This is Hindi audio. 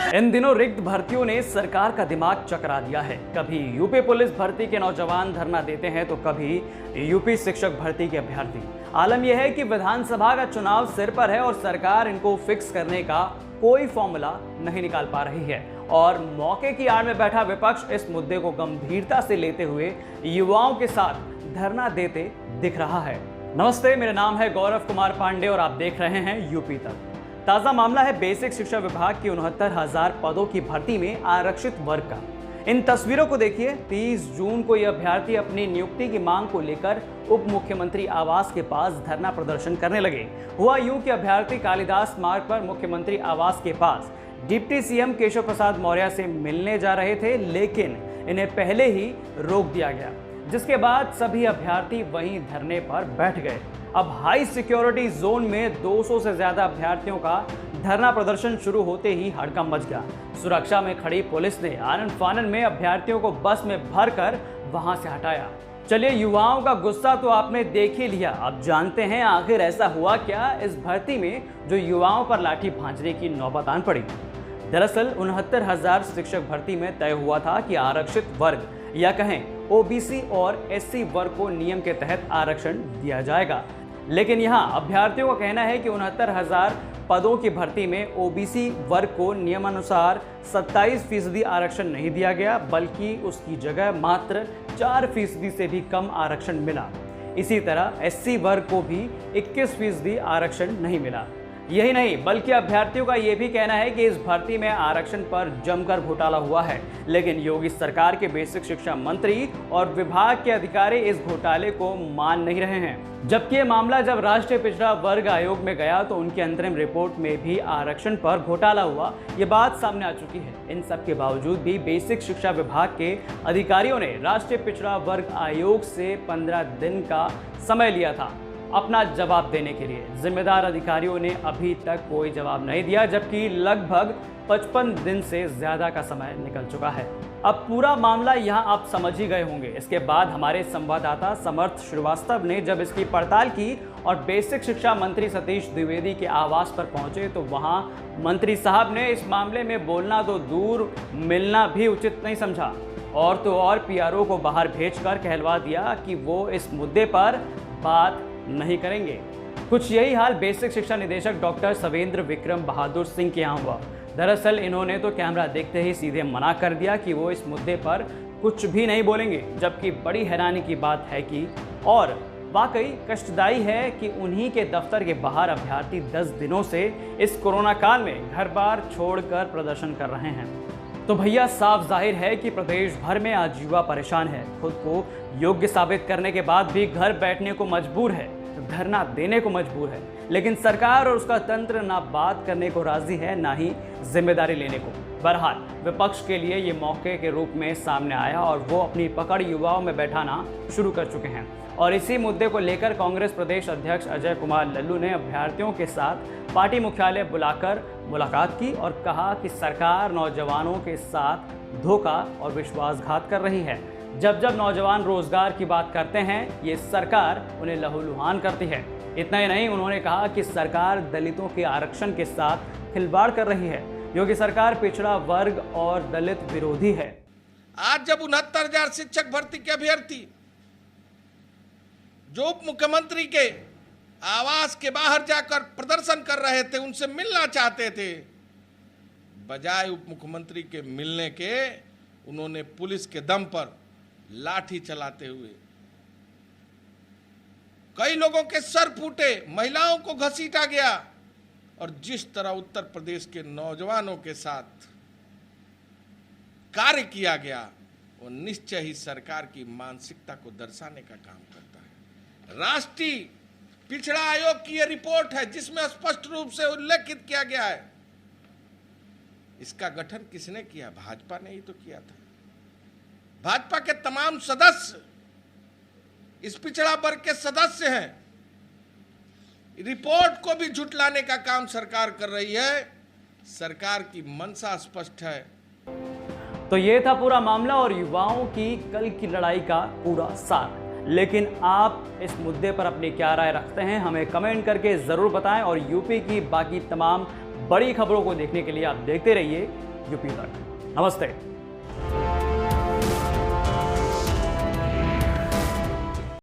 इन दिनों रिक्त भर्तियों ने सरकार का दिमाग चकरा दिया है। कभी यूपी पुलिस भर्ती के नौजवान धरना देते हैं तो कभी यूपी शिक्षक भर्ती के अभ्यर्थी। आलम यह है कि विधानसभा का चुनाव सिर पर है और सरकार इनको फिक्स करने का कोई फॉर्मूला नहीं निकाल पा रही है और मौके की आड़ में बैठा विपक्ष इस मुद्दे को गंभीरता से लेते हुए युवाओं के साथ धरना देते दिख रहा है। नमस्ते, मेरा नाम है गौरव कुमार पांडे और आप देख रहे हैं यूपी तक। ताजा मामला है बेसिक शिक्षा विभाग की 69,000 पदों की भर्ती में आरक्षित वर्ग का। इन तस्वीरों को देखिए। 30 जून को यह अभ्यर्थी अपनी नियुक्ति की मांग को लेकर उप मुख्यमंत्री आवास के पास धरना प्रदर्शन करने लगे। हुआ यूं कि अभ्यर्थी कालिदास मार्ग पर मुख्यमंत्री आवास के पास डिप्टी सीएम केशव प्रसाद मौर्य से मिलने जा रहे थे, लेकिन इन्हें पहले ही रोक दिया गया, जिसके बाद सभी अभ्यर्थी वहीं धरने पर बैठ गए। अब हाई सिक्योरिटी जोन में 200 से ज्यादा अभ्यर्थियों का धरना प्रदर्शन शुरू होते ही हड़कंप मच गया। सुरक्षा में खड़ी पुलिस ने आनन फानन में अभ्यर्थियों को बस में भरकर वहां से हटाया। चलिए, युवाओं का गुस्सा तो आपने देख ही लिया, अब जानते हैं आखिर ऐसा हुआ क्या इस भर्ती में जो युवाओं पर लाठी भांजने की नौबत आन पड़ी। दरअसल 69,000 शिक्षक भर्ती में तय हुआ था कि आरक्षित वर्ग या कहें ओबीसी और एससी वर्ग को नियम के तहत आरक्षण दिया जाएगा, लेकिन यहां अभ्यर्थियों का कहना है कि 69,000 पदों की भर्ती में ओबीसी वर्ग को नियमानुसार 27% आरक्षण नहीं दिया गया, बल्कि उसकी जगह मात्र 4% से भी कम आरक्षण मिला। इसी तरह एससी वर्ग को भी 21% आरक्षण नहीं मिला। यही नहीं, बल्कि अभ्यर्थियों का यह भी कहना है कि इस भर्ती में आरक्षण पर जमकर घोटाला हुआ है, लेकिन योगी सरकार के बेसिक शिक्षा मंत्री और विभाग के अधिकारी इस घोटाले को मान नहीं रहे हैं। जबकि यह मामला जब राष्ट्रीय पिछड़ा वर्ग आयोग में गया तो उनकी अंतरिम रिपोर्ट में भी आरक्षण पर घोटाला हुआ, ये बात सामने आ चुकी है। इन सब के बावजूद भी बेसिक शिक्षा विभाग के अधिकारियों ने राष्ट्रीय पिछड़ा वर्ग आयोग से 15 दिन का समय लिया था अपना जवाब देने के लिए। जिम्मेदार अधिकारियों ने अभी तक कोई जवाब नहीं दिया, जबकि लगभग 55 दिन से ज्यादा का समय निकल चुका है। अब पूरा मामला यहां आप समझ ही गए होंगे। इसके बाद हमारे संवाददाता समर्थ श्रीवास्तव ने जब इसकी पड़ताल की और बेसिक शिक्षा मंत्री सतीश द्विवेदी के आवास पर पहुंचे तो वहां मंत्री साहब ने इस मामले में बोलना तो दूर, मिलना भी उचित नहीं समझा और तो और पीआरओ को बाहर भेजकर कहलवा दिया कि वो इस मुद्दे पर बात नहीं करेंगे। कुछ यही हाल बेसिक शिक्षा निदेशक डॉक्टर सवेंद्र विक्रम बहादुर सिंह के यहाँ हुआ। दरअसल इन्होंने तो कैमरा देखते ही सीधे मना कर दिया कि वो इस मुद्दे पर कुछ भी नहीं बोलेंगे, जबकि बड़ी हैरानी की बात है कि और वाकई कष्टदायी है कि उन्हीं के दफ्तर के बाहर अभ्यर्थी 10 दिनों से इस कोरोना काल में घर बार छोड़कर प्रदर्शन कर रहे हैं। तो भैया, साफ जाहिर है कि प्रदेश भर में आज युवा परेशान है, खुद को योग्य साबित करने के बाद भी घर बैठने को मजबूर है, धरना देने को मजबूर है, लेकिन सरकार और उसका तंत्र ना बात करने को राजी है, ना ही जिम्मेदारी लेने को। बहरहाल विपक्ष के लिए ये मौके के रूप में सामने आया और वो अपनी पकड़ युवाओं में बैठाना शुरू कर चुके हैं। और इसी मुद्दे को लेकर कांग्रेस प्रदेश अध्यक्ष अजय कुमार लल्लू ने अभ्यर्थियों के साथ पार्टी मुख्यालय बुलाकर मुलाकात की और कहा कि सरकार नौजवानों के साथ धोखा और विश्वासघात कर रही है। जब जब नौजवान रोजगार की बात करते हैं, ये सरकार उन्हें लहूलुहान करती है। इतना ही नहीं, उन्होंने कहा कि सरकार दलितों के आरक्षण के साथ खिलवाड़ कर रही है, क्योंकि सरकार पिछड़ा वर्ग और दलित विरोधी है। आज जब 69,000 शिक्षक भर्ती के अभ्यर्थी जो उप मुख्यमंत्री के आवास के बाहर जाकर प्रदर्शन कर रहे थे, उनसे मिलना चाहते थे, बजाय उप मुख्यमंत्री के मिलने के उन्होंने पुलिस के दम पर लाठी चलाते हुए कई लोगों के सर फूटे, महिलाओं को घसीटा गया और जिस तरह उत्तर प्रदेश के नौजवानों के साथ कार्य किया गया वो निश्चय ही सरकार की मानसिकता को दर्शाने का काम करता है। राष्ट्रीय पिछड़ा आयोग की यह रिपोर्ट है जिसमें स्पष्ट रूप से उल्लेखित किया गया है। इसका गठन किसने किया? भाजपा ने ही तो किया था। भाजपा के तमाम सदस्य इस पिछड़ा वर्ग के सदस्य हैं। रिपोर्ट को भी झुटलाने का काम सरकार कर रही है। सरकार की मंशा स्पष्ट है। तो ये था पूरा मामला और युवाओं की कल की लड़ाई का पूरा सार। लेकिन आप इस मुद्दे पर अपनी क्या राय रखते हैं, हमें कमेंट करके जरूर बताएं। और यूपी की बाकी तमाम बड़ी खबरों को देखने के लिए आप देखते रहिए यूपी तक। नमस्ते।